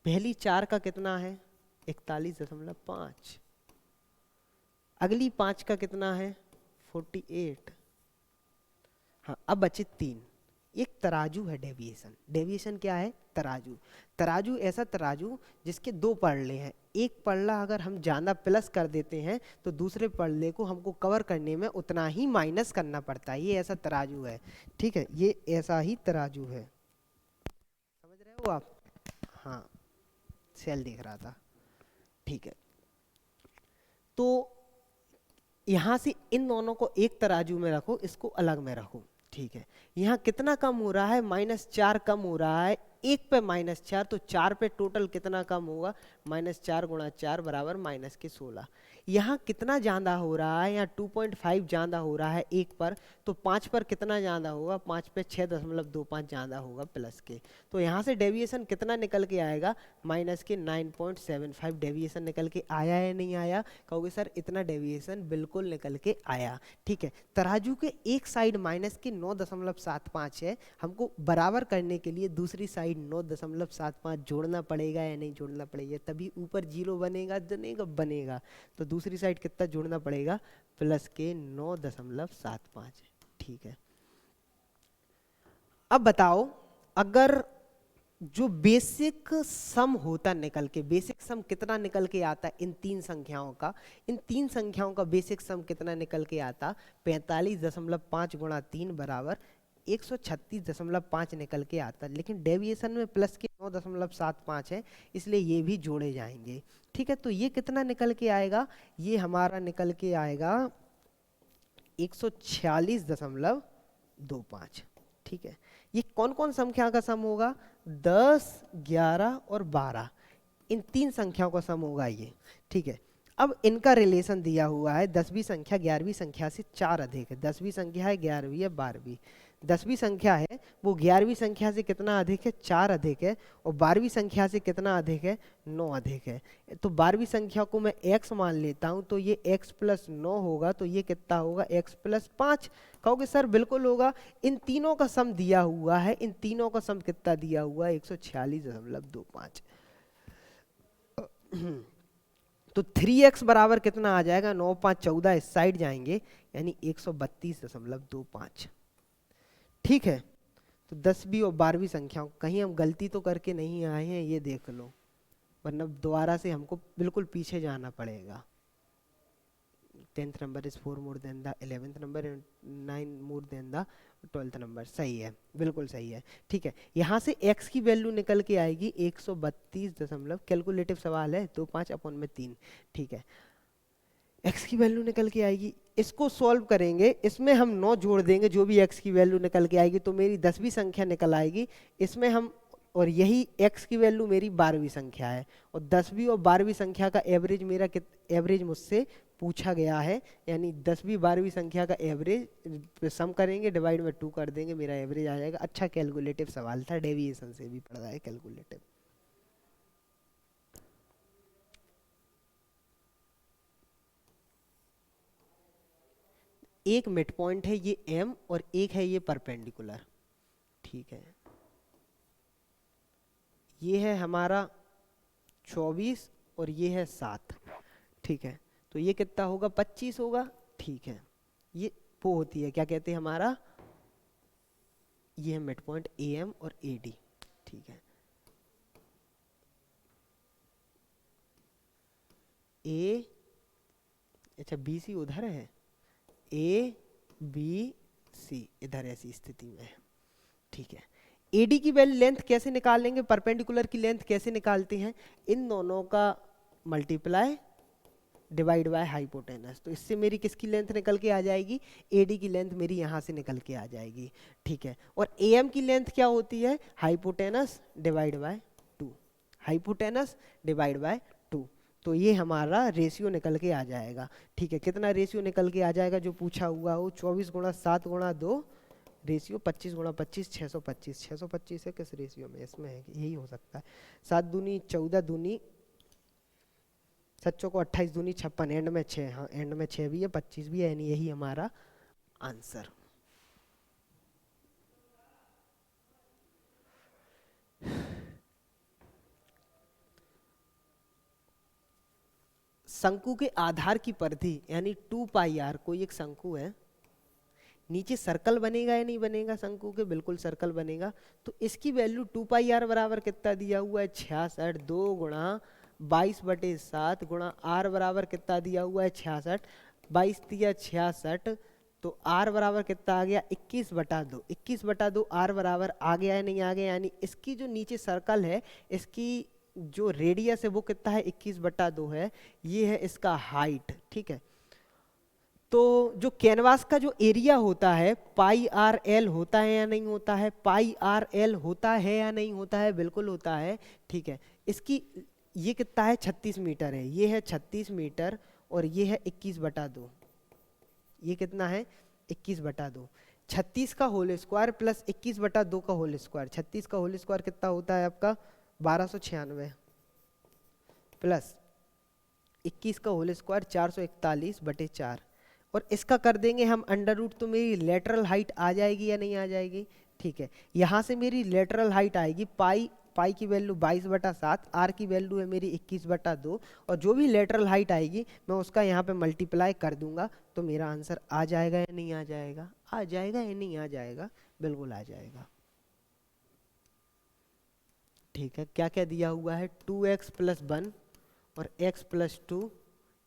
पहली 4 का कितना है 41.5, अगली 5 का कितना है 48। हाँ, अब बचे 3। एक तराजू है डेविएशन। डेविएशन क्या है तराजू। तराजू ऐसा तराजू जिसके 2 पड़ले हैं, एक पड़ला अगर हम ज़्यादा प्लस कर देते हैं तो दूसरे पड़ले को हमको कवर करने में उतना ही माइनस करना पड़ता है। ये ऐसा तराजू है, ठीक है, ये ऐसा ही तराजू है। समझ रहे हो आप? हाँ, सेल दिख रहा था, ठीक है। तो यहाँ से इन दोनों को एक तराजू में रखो, इसको अलग में रखो, ठीक है। यहाँ कितना कम हो रहा है -4 कम हो रहा है, एक पे -4, तो 4 पे टोटल कितना कम होगा -4 × 4 बराबर -16। यहाँ कितना ज़्यादा हो रहा है, यहाँ 2.5 ज़्यादा हो रहा है एक पर, तो 5 पर कितना ज़्यादा होगा 5 पे 6.25 ज़्यादा होगा प्लस के। तो यहाँ से डेविएशन कितना निकल के आएगा -9.75 डेविएशन निकल के आया है नहीं आया? कहोगे सर इतना डेविएशन बिल्कुल निकल के आया, ठीक है। तराजू के एक साइड माइनस के 9.75 है, हमको बराबर करने के लिए दूसरी साइड 9.75 जोड़ना पड़ेगा या नहीं जोड़ना पड़ेगा, तभी ऊपर 0 बनेगा बनेगा। तो दूसरी साइड कितना जोड़ना पड़ेगा प्लस के 9.75, ठीक है। अब बताओ अगर जो बेसिक सम होता निकल के, बेसिक सम कितना निकल के आता इन 3 संख्याओं का, इन 3 संख्याओं का बेसिक सम कितना निकल के आता 45.5 × 3 बराबर 136.5 निकल के आता। लेकिन डेविएशन में प्लस के 9.75 है, इसलिए ये भी जोड़े जाएंगे, ठीक है। तो ये कितना निकल के आएगा, ये हमारा निकल के आएगा 146.25, ठीक है। ये कौन कौन संख्या का सम होगा 10, 11 और 12, इन 3 संख्याओं का सम होगा ये, ठीक है। अब इनका रिलेशन दिया हुआ है 10वीं संख्या 11वीं संख्या से 4 अधिक है। 10वीं संख्या है 11वीं है 12वीं, 10वीं संख्या है वो 11वीं संख्या से कितना अधिक है 4 अधिक है, और 12वीं संख्या से कितना अधिक है 9 अधिक है। तो 12वीं संख्या को मैं x मान लेता हूं, तो ये x + 9 होगा, तो ये कितना होगा x + 5। कहोगे सर बिल्कुल होगा, इन तीनों का सम दिया हुआ है, इन तीनों का सम कितना दिया हुआ है 146.25। तो 3x बराबर कितना आ जाएगा 9, 5, 14, इस साइड जाएंगे यानी 132.25, ठीक है। तो 10वीं और 12वीं संख्याओं कहीं हम गलती तो करके नहीं आए हैं, ये देख लो, वरना दोबारा से हमको बिल्कुल पीछे जाना पड़ेगा। 10th number is 4 more than the 11th number and 9 more than the 12th number। सही है, बिल्कुल सही है, ठीक है। यहाँ से x की वैल्यू निकल के आएगी 132 कैलकुलेटिव सवाल है 2/5/3, ठीक है। x की वैल्यू निकल के आएगी, इसको सॉल्व करेंगे, इसमें हम 9 जोड़ देंगे, जो भी x की वैल्यू निकल के आएगी तो मेरी 10वीं संख्या निकल आएगी। इसमें हम, और यही x की वैल्यू मेरी 12वीं संख्या है, और 10वीं और 12वीं संख्या का एवरेज मेरा एवरेज मुझसे पूछा गया है, यानी 10वीं 12वीं संख्या का एवरेज सम करेंगे, डिवाइड में 2 कर देंगे, मेरा एवरेज आ जाएगा। अच्छा कैलकुलेटिव सवाल था, डेविएशन से भी पढ़ रहा है कैलकुलेटिव। एक मिड पॉइंट है ये m और एक है ये परपेंडिकुलर, ठीक है। ये है हमारा 24 और ये है 7, ठीक है। तो ये कितना होगा 25 होगा, ठीक है। ये वो होती है क्या कहते हैं हमारा, ये है मिड पॉइंट AM और AD, ठीक है। A, अच्छा BC उधर है, ABC इधर ऐसी स्थिति में है, ठीक है। एडी की वैल्यू लेंथ कैसे निकालेंगे, परपेंडिकुलर की लेंथ कैसे निकालते हैं, इन दोनों का मल्टीप्लाई डिवाइड बाय हाइपोटेनस। तो इससे मेरी किसकी लेंथ निकल के आ जाएगी, एडी की लेंथ मेरी यहाँ से निकल के आ जाएगी, ठीक है। और एएम की लेंथ क्या होती है, hypotenuse divide by 2, hypotenuse divide by 2। तो ये हमारा रेशियो निकल के आ जाएगा, ठीक है। कितना रेशियो निकल के आ जाएगा जो पूछा हुआ हो, 24 गुणा 7 गुणा 2 रेशियो 25 गुणा 25 625। 625 है किस रेशियो में, इसमें है, यही हो सकता है। 7 दूनी 14 दूनी 7 को 28 दूनी 56, एंड में 6, हाँ एंड में 6 भी है 25 भी है, यानी यही हमारा आंसर। शंकु के आधार की परिधि यानी 2 पाई आर, कोई एक शंकु है, नीचे सर्कल बनेगा या नहीं बनेगा शंकु के, बिल्कुल सर्कल बनेगा। तो इसकी वैल्यू 2 पाई आर बराबर कितना दिया हुआ है, 66, 2 गुणा 22/7 गुणा आर बराबर कितना दिया हुआ है 66, 22 दिया 66, तो आर बराबर कितना आ गया 21/2। 21/2 आर बराबर आ गया है नहीं आ गया, यानी इसकी जो नीचे सर्कल है इसकी जो रेडियस है वो कितना है 21/2 है, ये है इसका हाइट, ठीक है। तो जो कैनवास का जो एरिया होता है पाई आर एल होता है या नहीं होता है, पाई आर एल होता है या नहीं होता है, बिल्कुल होता है, ठीक है। इसकी ये कितना है 36 मीटर है, ये है 36 मीटर और ये है 21/2, ये कितना है 21/2। 36 का होल स्क्वायर प्लस 21/2 का होल स्क्वायर, 36 का होल स्क्वायर कितना होता है आपका 1296 प्लस 21 का होल स्क्वायर 441/4, और इसका कर देंगे हम अंडर रूट, तो मेरी लेटरल हाइट आ जाएगी या नहीं आ जाएगी, ठीक है। यहाँ से मेरी लेटरल हाइट आएगी पाई की वैल्यू 22/7, आर की वैल्यू है मेरी 21/2, और जो भी लेटरल हाइट आएगी मैं उसका यहाँ पे मल्टीप्लाई कर दूंगा, तो मेरा आंसर आ जाएगा या नहीं आ जाएगा, आ जाएगा या नहीं आ जाएगा, बिल्कुल आ जाएगा, ठीक है। क्या क्या दिया हुआ है 2x + 1 और x + 2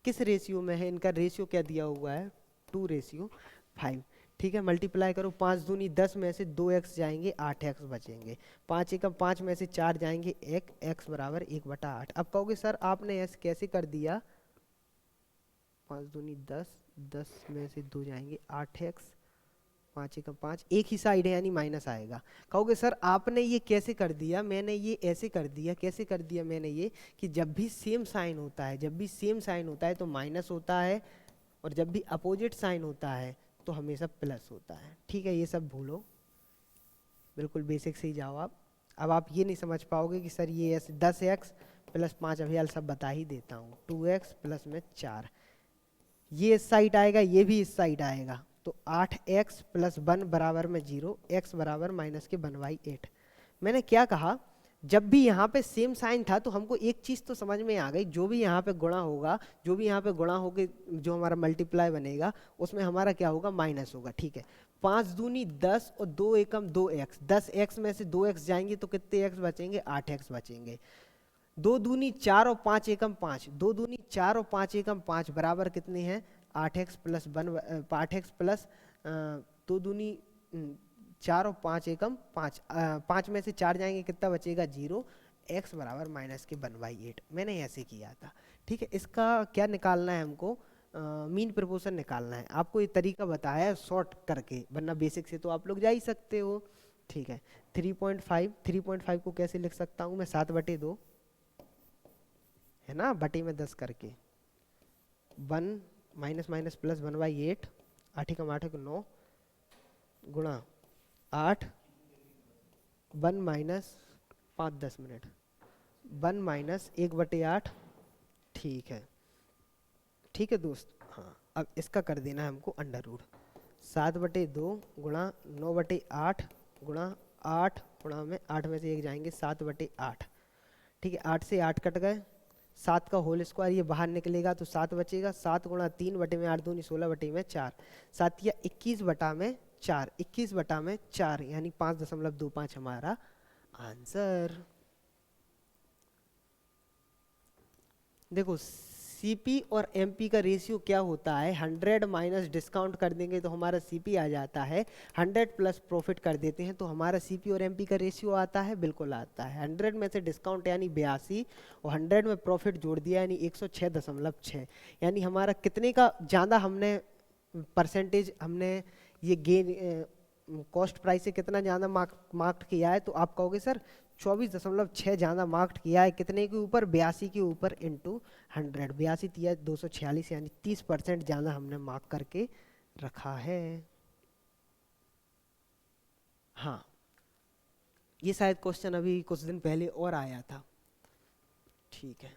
किस रेशियो में है, इनका रेशियो क्या दिया हुआ है 2:5, ठीक है। मल्टीप्लाई करो, 5 दूनी 10 में से 2x जाएंगे 8x बचेंगे, 5 एकम 5 में से 4 जाएंगे 1, x बराबर 1/8। अब कहोगे सर आपने ऐसे कैसे कर दिया, 5 दूनी 10, 10 में से 2 जाएंगे 8x, 5 एकम 5, एक ही साइड है यानी माइनस आएगा। कहोगे सर आपने ये कैसे कर दिया, मैंने ये ऐसे कर दिया, कैसे कर दिया मैंने ये कि जब भी सेम साइन होता है, जब भी सेम साइन होता है तो माइनस होता है, और जब भी अपोजिट साइन होता है तो हमेशा प्लस होता है, ठीक है। ये सब भूलो, बिल्कुल बेसिक से ही जाओ आप। अब आप ये नहीं समझ पाओगे कि सर ये ऐसे 10x + 5, अभी सब बता ही देता हूँ, 2x प्लस में 4, ये इस साइड आएगा, ये भी इस साइड आएगा, तो 8x + 1 बराबर में 0, x बराबर -1/8। मैंने क्या कहा, जब भी यहाँ पे सेम साइन था तो हमको एक चीज़ तो समझ में आ गई, जो भी यहाँ पे गुणा होगा, जो भी यहाँ पे गुणा होके जो हमारा मल्टीप्लाई बनेगा उसमें हमारा क्या होगा माइनस होगा, ठीक है। 5 दूनी 10 और 2 एकम 2x, 10x में से 2x जाएंगे तो कितने x बचेंगे 8x बचेंगे। 2 दूनी 4 और 5 एकम 5, 2 दूनी 4 और 5 एकम 5 बराबर कितने हैं 8x + 1, 8x प्लस 2 दूनी 4 और 5 एकम 5, 5 में से 4 जाएंगे कितना बचेगा 0, x बराबर -1/8। मैंने ऐसे किया था, ठीक है। इसका क्या निकालना है हमको, मीन प्रोपोर्शन निकालना है। आपको ये तरीका बताया है शॉर्ट करके, वरना बेसिक से तो आप लोग जा ही सकते हो, ठीक है। 3.5 को कैसे लिख सकता हूँ मैं, 7/2 है ना, बटे में 10 करके, 1 माइनस प्लस 1/8, 8 एकम 8 को 9 गुणा 8, 1 माइनस 5 10 मिनट, 1 माइनस 1/8, ठीक है, ठीक है दोस्त। हाँ अब इसका कर देना है हमको अंडर रूट, 7/2 गुणा 9/8 गुणा 8 गुणा में 8 में से 1 जाएंगे 7/8, ठीक है। 8 से 8 कट गए, 7 का होल स्क्वायर ये बाहर निकलेगा तो 7 बचेगा, 7 गुणा 3 बटे में 8 दूनी 16/4, 7 या 21/4, 21/4 यानी 5.25 हमारा आंसर। देखो सीपी और एमपी का रेशियो क्या होता है, 100 माइनस डिस्काउंट कर देंगे तो हमारा सीपी आ जाता है, 100 प्लस प्रॉफिट कर देते हैं तो हमारा सीपी और एमपी का रेशियो आता है, बिल्कुल आता है। 100 में से डिस्काउंट यानी 82 और 100 में प्रॉफिट जोड़ दिया यानी 106.6, यानी हमारा कितने का ज़्यादा हमने परसेंटेज हमने ये गेन कॉस्ट प्राइस से कितना ज़्यादा मार्क्ड किया है, तो आप कहोगे सर 24.6 ज़्यादा मार्क्ड किया है, कितने के ऊपर, 82 के ऊपर इंटू 100, 82 तिया 246 यानी 30% ज़्यादा हमने मार्क करके रखा है। हाँ, ये शायद क्वेश्चन अभी कुछ दिन पहले और आया था। ठीक है,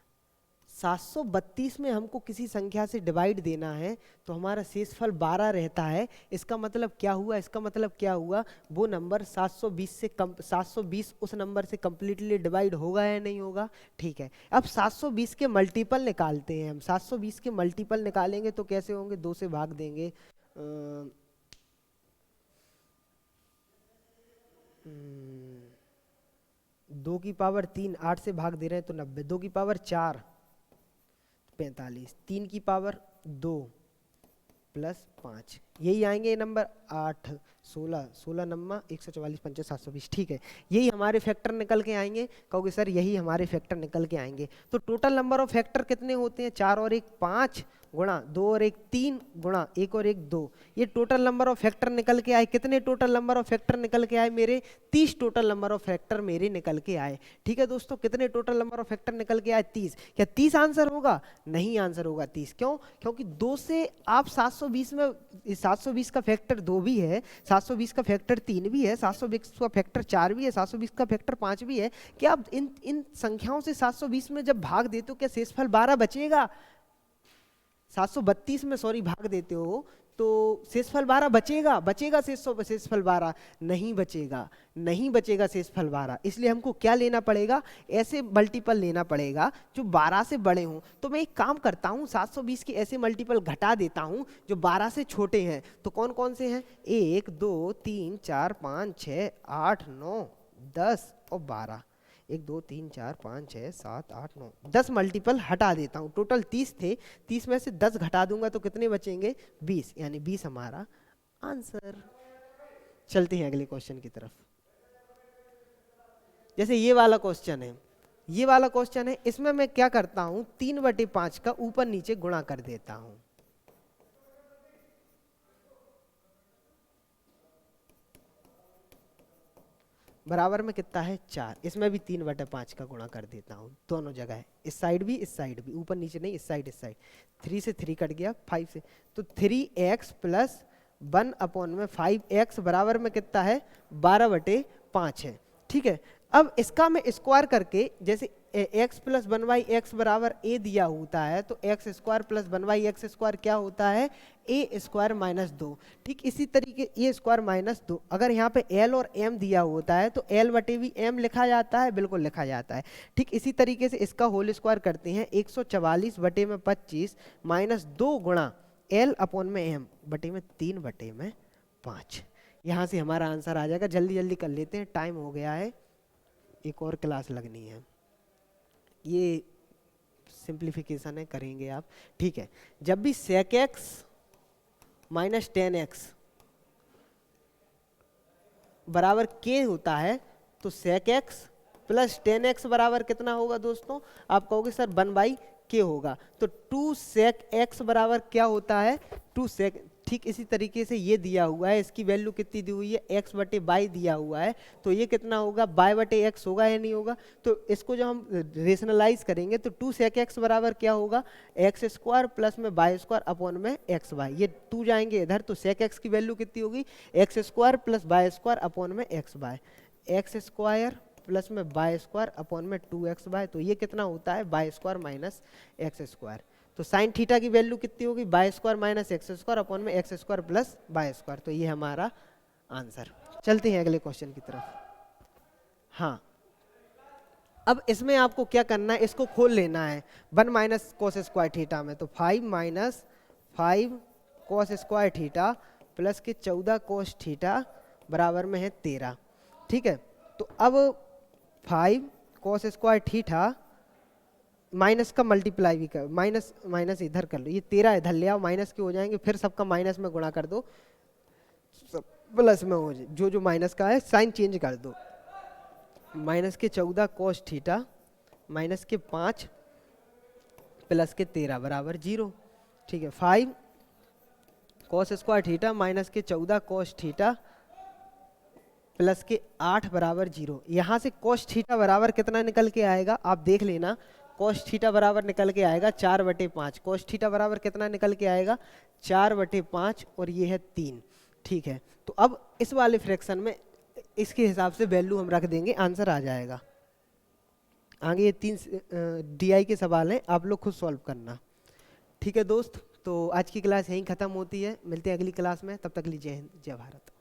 732 में हमको किसी संख्या से डिवाइड देना है तो हमारा शेषफल 12 रहता है। इसका मतलब क्या हुआ, इसका मतलब क्या हुआ, वो नंबर 720 से कम, 720 उस नंबर से कंप्लीटली डिवाइड होगा या नहीं होगा। ठीक है, अब 720 के मल्टीपल निकालते हैं हम। 720 के मल्टीपल निकालेंगे तो कैसे होंगे, 2 से भाग देंगे, 2 की पावर 3, 8 से भाग दे रहे हैं तो 90, 2 की पावर 4 45, 3 की पावर 2 प्लस 5, यही आएंगे नंबर 8 16 16 नम्मा 144 50 720। ठीक है, यही हमारे फैक्टर निकल के आएंगे। कहोगे सर यही हमारे फैक्टर निकल के आएंगे, तो टोटल नंबर ऑफ फैक्टर कितने होते हैं, 4 और 1 5 गुणा 2 और 1 3 गुणा 1 और 1 2, ये टोटल नंबर ऑफ फैक्टर निकल के आए। कितने टोटल नंबर ऑफ फैक्टर निकल के आए मेरे, 30 टोटल नंबर ऑफ फैक्टर मेरे निकल के आए। ठीक है दोस्तों, कितने टोटल नंबर ऑफ फैक्टर निकल के आए, 30। क्या 30 आंसर होगा, नहीं आंसर होगा 30। क्यों, क्योंकि 2 से आप 720 में 720 का फैक्टर 2 भी है, 720 का फैक्टर 3 भी है, 720 का फैक्टर 4 भी है, 720 का फैक्टर 5 भी है। क्या आप इन संख्याओं से 720 में जब भाग देते हो क्या शेषफल 12 बचेगा, 732 में सॉरी भाग देते हो तो शेषफल 12 बचेगा, बचेगा शेषफल 12 नहीं बचेगा, नहीं बचेगा शेषफल 12। इसलिए हमको क्या लेना पड़ेगा, ऐसे मल्टीपल लेना पड़ेगा जो 12 से बड़े हों। तो मैं एक काम करता हूँ, 720 के ऐसे मल्टीपल घटा देता हूँ जो 12 से छोटे हैं। तो कौन कौन से हैं, 1 2 3 4 5 6 8 9 10 और 12, 1 2 3 4 5 6 7 8 9 10 मल्टीपल हटा देता हूँ। टोटल 30 थे, 30 में से 10 घटा दूंगा तो कितने बचेंगे, 20, यानी 20 हमारा आंसर। चलते हैं अगले क्वेश्चन की तरफ। जैसे ये वाला क्वेश्चन है, ये वाला क्वेश्चन है, इसमें मैं क्या करता हूँ, 3/5 का ऊपर नीचे गुणा कर देता हूँ। बराबर में कितना है 4, इसमें भी 3/5 का गुणा कर देता हूँ दोनों जगह, इस साइड भी, ऊपर नीचे नहीं, इस साइड 3 से 3 कट गया, 5 से, तो 3x प्लस 1/5x बराबर में कितना है 12/5 है। ठीक है, अब इसका मैं स्क्वायर करके, जैसे x प्लस 1/x बराबर a दिया होता है तो x square plus 1/x square क्या होता है, a स्क्वायर माइनस 2। ठीक इसी तरीके a स्क्वायर माइनस 2, अगर यहाँ पे l और m दिया होता है तो l बटे भी m लिखा जाता है, बिल्कुल लिखा जाता है। ठीक इसी तरीके से इसका होल स्क्वायर करते हैं, 144/25 माइनस 2 गुणा l अपॉन में m बटे में 3/5। यहाँ से हमारा आंसर आ जाएगा। जल्दी जल्दी कर लेते हैं, टाइम हो गया है, एक और क्लास लगनी है। ये सिंप्लीफिकेशन है, करेंगे आप। ठीक है, जब भी sec x माइनस 10x बराबर k होता है तो sec x प्लस 10x बराबर कितना होगा दोस्तों, आप कहोगे सर 1/k होगा, तो 2 sec x बराबर क्या होता है, 2 sec। ठीक इसी तरीके से ये दिया हुआ है, इसकी वैल्यू कितनी दी हुई है, x बटे बाई दिया हुआ है, तो ये कितना होगा, बाय बटे x होगा या नहीं होगा। तो इसको जब हम रेशनलाइज करेंगे तो 2 sec x बराबर क्या होगा, x स्क्वायर प्लस में बाई स्क्वायर अपॉन में एक्स वाई, ये 2 जाएंगे इधर, तो sec x की वैल्यू कितनी होगी, x square plus y square upon में x y, x square plus में बाई स्क्वायर अपॉन में 2x वाई, तो ये कितना होता है y square minus x square. तो साइन थीटा की वैल्यू कितनी होगी, y square minus x square upon में x square plus y square, तो ये हमारा आंसर। चलते हैं अगले क्वेश्चन की तरफ। हाँ, अब इसमें आपको क्या करना है, इसको खोल लेना है 1 माइनस कॉस स्क्वायर थीटा में, तो 5 minus 5 cos square theta plus के 14 कॉस थीटा बराबर में है 13। ठीक है, तो अब 5 कॉस स्क्वायर थीटा माइनस का मल्टीप्लाई भी कर, माइनस माइनस इधर कर लो, ये 13 इधर ले आओ, माइनस के हो जाएंगे, फिर सबका माइनस में गुणा कर दो, सब प्लस में हो जाए, जो जो माइनस का है साइन चेंज कर दो। माइनस के 14 कोस थीटा माइनस के 5 प्लस के 13 बराबर 0। ठीक है, 5 कोस स्क्वायर थीटा माइनस के 14 कोस थीटा प्लस के 8 बराबर 0। यहाँ से कोस थीटा बराबर कितना निकल के आएगा आप देख लेना, कोस थीटा बराबर निकल के आएगा 4/5। कोस थीटा बराबर कितना निकल के आएगा 4/5 और ये है 3। ठीक है, तो अब इस वाले फ्रैक्शन में इसके हिसाब से वैल्यू हम रख देंगे, आंसर आ जाएगा। आगे ये 3 DI के सवाल हैं, आप लोग खुद सॉल्व करना। ठीक है दोस्त, तो आज की क्लास यहीं ख़त्म होती है, मिलते हैं अगली क्लास में, तब तक लीजिए जय हिंद जय भारत।